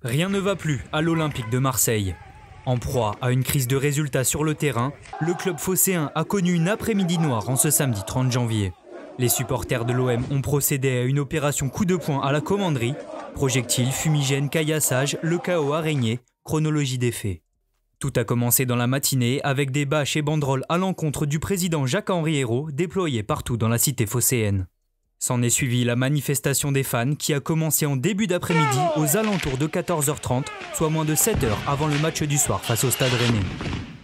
Rien ne va plus à l'Olympique de Marseille. En proie à une crise de résultats sur le terrain, le club phocéen a connu une après-midi noire en ce samedi 30 janvier. Les supporters de l'OM ont procédé à une opération coup de poing à la commanderie. Projectiles, fumigènes, caillassage, le chaos a régné, chronologie des faits. Tout a commencé dans la matinée avec des bâches et banderoles à l'encontre du président Jacques-Henri Hérault déployés partout dans la cité phocéenne. S'en est suivi la manifestation des fans qui a commencé en début d'après-midi aux alentours de 14h30, soit moins de 7 heures avant le match du soir face au Stade Rennais.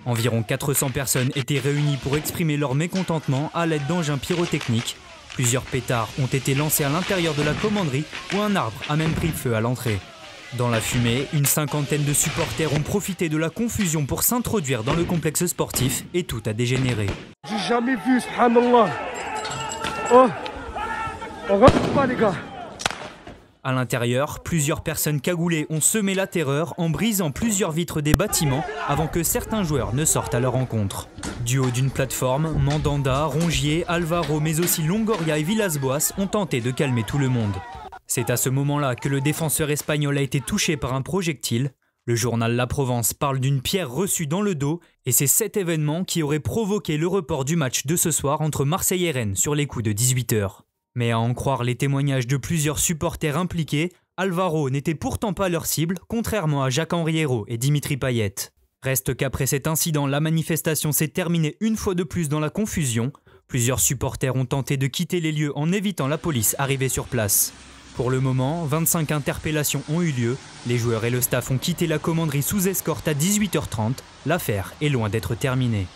Environ 400 personnes étaient réunies pour exprimer leur mécontentement à l'aide d'engins pyrotechniques. Plusieurs pétards ont été lancés à l'intérieur de la commanderie où un arbre a même pris feu à l'entrée. Dans la fumée, une cinquantaine de supporters ont profité de la confusion pour s'introduire dans le complexe sportif et tout a dégénéré. J'ai jamais vu, subhanallah. Oh, on rentre pas les gars. À l'intérieur, plusieurs personnes cagoulées ont semé la terreur en brisant plusieurs vitres des bâtiments avant que certains joueurs ne sortent à leur rencontre. Du haut d'une plateforme, Mandanda, Rongier, Alvaro mais aussi Longoria et Villas-Boas ont tenté de calmer tout le monde. C'est à ce moment-là que le défenseur espagnol a été touché par un projectile. Le journal La Provence parle d'une pierre reçue dans le dos et c'est cet événement qui aurait provoqué le report du match de ce soir entre Marseille et Rennes sur les coups de 18h. Mais à en croire les témoignages de plusieurs supporters impliqués, Alvaro n'était pourtant pas leur cible, contrairement à Jacques-Henri Hérault et Dimitri Payet. Reste qu'après cet incident, la manifestation s'est terminée une fois de plus dans la confusion. Plusieurs supporters ont tenté de quitter les lieux en évitant la police arrivée sur place. Pour le moment, 25 interpellations ont eu lieu. Les joueurs et le staff ont quitté la commanderie sous escorte à 18h30. L'affaire est loin d'être terminée.